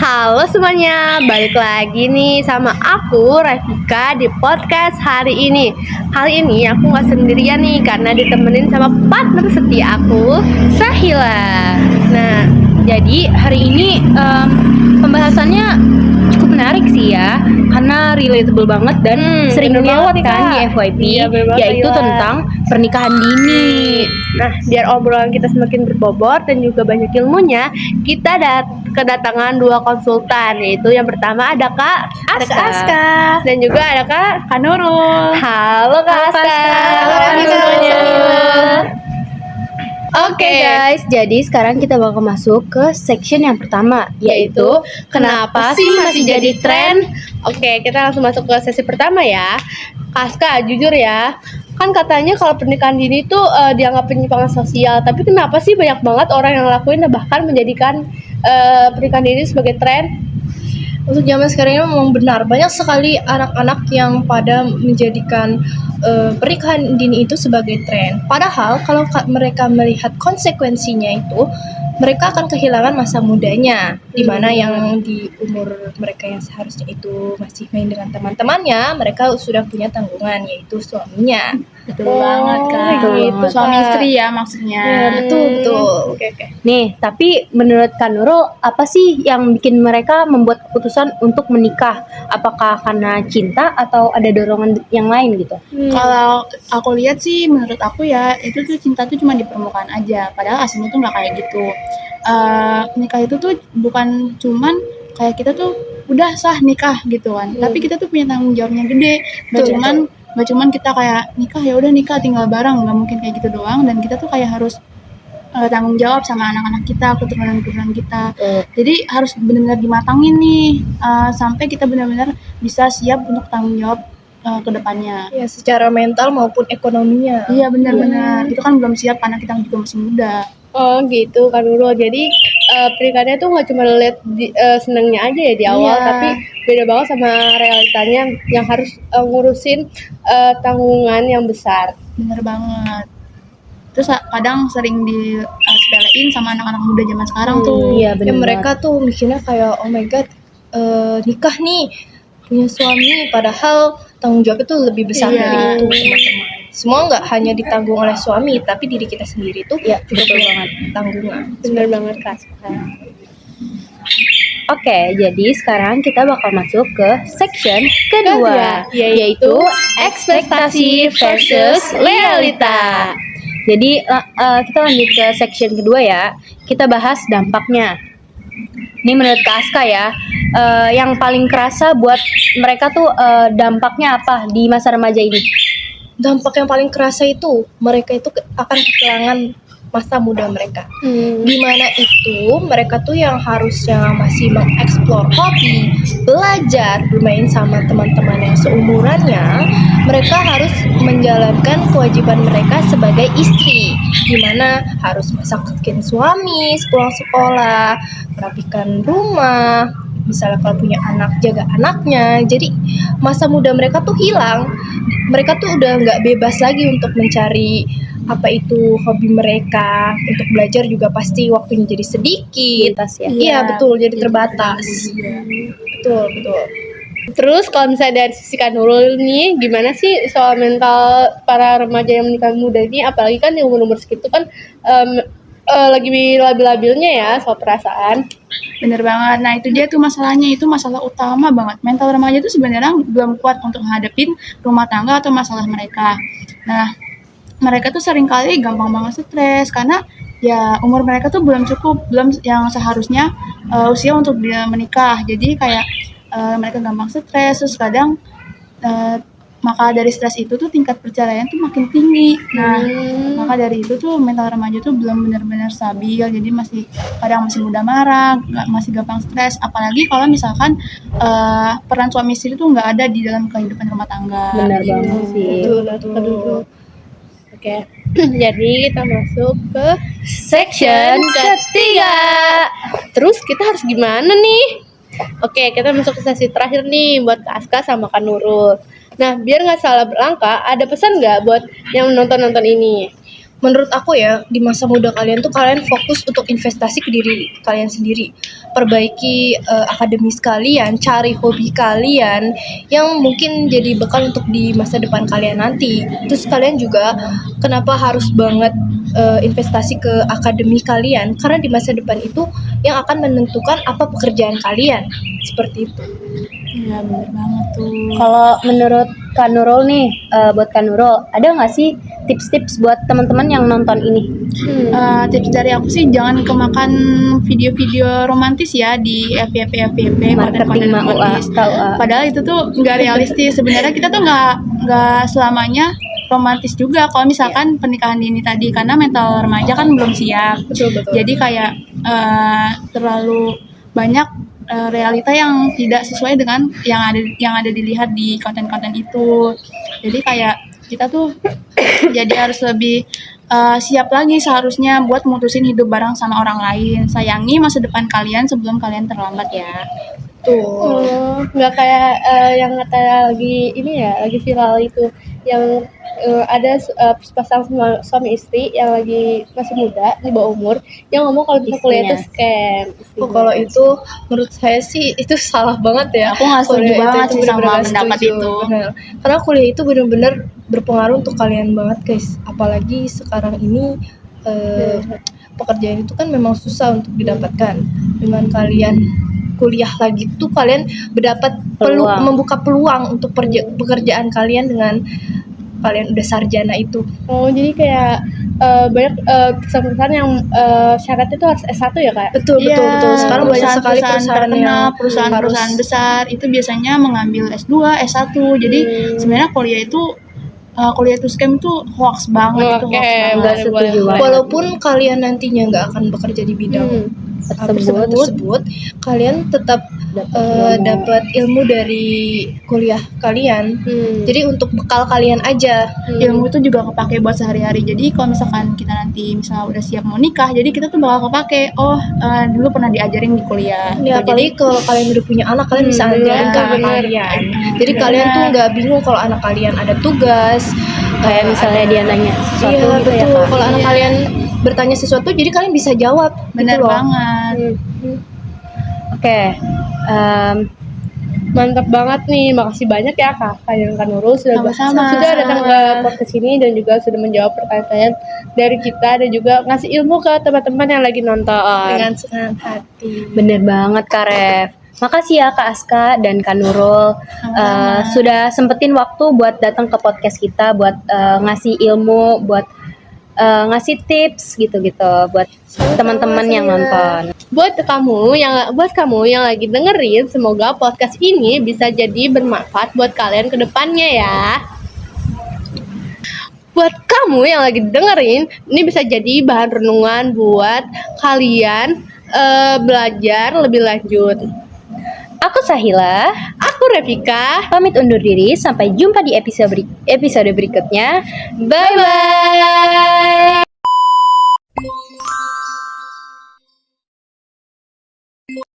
Halo semuanya, balik lagi nih sama aku Rafika di podcast hari ini. Hari ini aku gak sendirian nih karena ditemenin sama partner setia aku, Sahila. Nah, jadi hari ini pembahasannya cukup menarik sih ya, karena relatable banget dan sering lewat kan di FYP, Iya, yaitu tentang pernikahan dini. Nah, biar obrolan kita semakin berbobot dan juga banyak ilmunya, kita kedatangan dua konsultan, yaitu yang pertama ada Kak Aska, dan juga ada Kak Nurul. Halo Kak Aska. Halo semuanya. Oke guys, jadi sekarang kita bakal masuk ke section yang pertama, yaitu kenapa sih masih jadi tren? Oke, kita langsung masuk ke sesi pertama ya. Kak Aska, jujur ya, kan katanya kalau pernikahan dini tuh dianggap penyimpangan sosial, tapi kenapa sih banyak banget orang yang ngelakuin dan bahkan menjadikan pernikahan dini sebagai tren? Untuk zaman sekarang ini memang benar, banyak sekali anak-anak yang pada menjadikan pernikahan dini itu sebagai tren. Padahal kalau mereka melihat konsekuensinya itu, mereka akan kehilangan masa mudanya, di mana yang di umur mereka yang seharusnya itu masih main dengan teman-temannya, mereka sudah punya tanggungan, yaitu suaminya. Betul banget Kak. Gitu, Suami Kak. istri ya maksudnya. Betul. Oke. Nih, tapi menurut Kak Nurul, apa sih yang bikin mereka membuat keputusan untuk menikah? Apakah karena cinta atau ada dorongan yang lain gitu? Kalau aku lihat sih, menurut aku ya, itu tuh cinta tuh cuma di permukaan aja. Padahal aslinya tuh nggak kayak gitu. Nikah itu tuh bukan cuman kayak kita tuh udah sah nikah gitu kan. Tapi kita tuh punya tanggung jawabnya gede. Nggak cuman kita kayak nikah ya udah nikah tinggal bareng, nggak mungkin kayak gitu doang. Dan kita tuh kayak harus tanggung jawab sama anak-anak kita, keturunan-keturunan kita. Jadi harus benar-benar dimatangin nih sampai kita benar-benar bisa siap untuk tanggung jawab ke depannya. Ya, secara mental maupun ekonominya. Iya benar-benar. Itu kan belum siap karena kita juga masih muda. Oh gitu kan Nurul. Jadi pernikahannya tuh nggak cuma lihat senangnya aja ya di awal, Iya. tapi beda banget sama realitanya yang harus ngurusin tanggungan yang besar. Bener banget. Terus kadang sering disepelein sama anak-anak muda zaman sekarang tuh. Iya, benar. Ya, mereka tuh mikirnya kayak oh my god, nikah nih punya suami, padahal tanggung jawabnya tuh lebih besar Iya. dari itu, teman-teman. Semua nggak hanya ditanggung oleh suami, tapi diri kita sendiri tuh juga punya tanggungan. Bener banget Kak. Oke, jadi sekarang kita bakal masuk ke section kedua, yaitu ekspektasi versus realita. Jadi kita lanjut ke section kedua ya. Kita bahas dampaknya. Ini menurut Kak Aska ya, yang paling kerasa buat mereka tuh dampaknya apa di masa remaja ini? Dampak yang paling kerasa itu mereka itu akan kehilangan masa muda mereka. Dimana itu mereka tuh yang harusnya masih mengeksplor hobi, belajar, bermain sama teman-teman yang seumurannya, mereka harus menjalankan kewajiban mereka sebagai istri, dimana harus masakin suami sepulang sekolah, merapikan rumah, misalnya kalau punya anak jaga anaknya. Jadi masa muda mereka tuh hilang, mereka tuh udah nggak bebas lagi untuk mencari apa itu hobi mereka, untuk belajar juga pasti waktunya jadi sedikit. Ya. Iya betul, jadi terbatas. Betul. Terus kalau misalnya dari sisi Kak Nurul nih, gimana sih soal mental para remaja yang menikah muda ini? Apalagi kan di umur-umur segitu kan lagi labil-labilnya ya soal perasaan. Bener banget. Nah itu dia tuh masalahnya, itu masalah utama banget. Mental remaja tuh sebenarnya belum kuat untuk menghadapin rumah tangga atau masalah mereka. Nah mereka tuh sering kali gampang banget stres karena ya umur mereka tuh belum yang seharusnya usia untuk dia menikah. Jadi kayak mereka gampang stres, terus kadang maka dari stres itu tuh tingkat perceraian tuh makin tinggi. Nah, maka dari itu tuh mental remaja tuh belum benar-benar stabil. Jadi kadang masih mudah marah, masih gampang stres. Apalagi kalau misalkan peran suami istri tuh nggak ada di dalam kehidupan rumah tangga. Benar banget sih. Betul. Oke. Jadi kita masuk ke section ketiga. Terus kita harus gimana nih? Oke, kita masuk ke sesi terakhir nih buat Kak Aska sama Kak Nurul. Nah, biar nggak salah berlangkah, ada pesan nggak buat yang nonton ini? menurut aku ya, di masa muda kalian tuh kalian fokus untuk investasi ke diri kalian sendiri. Perbaiki akademis kalian, cari hobi kalian yang mungkin jadi bekal untuk di masa depan kalian nanti. Terus kalian juga kenapa harus banget investasi ke akademi kalian? Karena di masa depan itu yang akan menentukan apa pekerjaan kalian. Seperti itu. Iya bener banget tuh. Kalau menurut Kak Nurul nih, buat Kak Nurul, ada nggak sih tips-tips buat teman-teman yang nonton ini? Tips dari aku sih jangan kemakan video-video romantis ya di FYP Marketing konten-konten MA, romantis. KUA. Padahal itu tuh nggak realistis. Sebenarnya kita tuh nggak selamanya romantis juga kalau misalkan pernikahan dini tadi, karena mental remaja kan belum siap. Betul. Jadi kayak terlalu banyak realita yang tidak sesuai dengan yang ada dilihat di konten-konten itu. Jadi kayak kita tuh jadi harus lebih siap lagi seharusnya buat mutusin hidup bareng sama orang lain. Sayangi masa depan kalian sebelum kalian terlambat ya. Tuh. Oh, nggak kayak yang kata lagi ini ya, lagi viral itu yang ada sepasang suami istri yang lagi masih muda di bawah umur yang ngomong kalau bisa kuliah itu scam. Oh, kalau itu menurut saya sih itu salah banget ya. Aku nggak setuju Kuliah banget sih sama bener-bener nggak pendapat setuju, itu. bener. Karena kuliah itu benar-benar berpengaruh untuk kalian banget guys. Apalagi sekarang ini pekerjaan itu kan memang susah untuk didapatkan. Dengan kalian kuliah lagi tuh kalian mendapat Peluang. membuka peluang untuk pekerjaan kalian dengan kalian udah sarjana itu. Oh, jadi kayak banyak perusahaan-perusahaan yang syaratnya itu harus S1 ya, Kak? Betul. Sekarang banyak sekali perusahaan terkenal, yang perusahaan besar itu biasanya mengambil S2, S1. Jadi sebenarnya kuliah itu scam tuh hoax banget itu, Oke, hoax banget. nggak setuju banget. walaupun kalian nantinya nggak akan bekerja di bidang tersebut, kalian tetap dapat ilmu dari kuliah kalian. Jadi untuk bekal kalian aja. Ilmu itu juga kepake buat sehari-hari. Jadi kalau misalkan kita nanti udah siap mau nikah, jadi kita tuh bakal kepake. Dulu pernah diajarin di kuliah. Ya, apalagi kalau kalian udah punya anak, kalian bisa ajarin ke anak kalian. Jadi kalian tuh nggak bingung kalau anak kalian ada tugas. Kayak misalnya dia nanya sesuatu Iya, gitu ya, betul. Kak. Kalau anak kalian bertanya sesuatu, jadi kalian bisa jawab. Bener gitu loh. banget. Oke, Mantap banget nih, makasih banyak ya Kakak dan Kak Nurul sudah Sama-sama. sudah datang ke podcast ini dan juga sudah menjawab pertanyaan dari kita dan juga ngasih ilmu ke teman-teman yang lagi nonton. Dengan senang hati. bener banget Kak Ref. Makasih ya Kak Aska dan Kak Nurul sudah sempetin waktu buat datang ke podcast kita, buat ngasih ilmu, buat ngasih tips gitu-gitu buat teman-teman yang nonton. Buat kamu yang lagi dengerin, semoga podcast ini bisa jadi bermanfaat buat kalian ke depannya ya. Buat kamu yang lagi dengerin, ini bisa jadi bahan renungan buat kalian belajar lebih lanjut. Aku Sahila, Aku Revika. pamit undur diri. Sampai jumpa di episode berikutnya. Bye bye.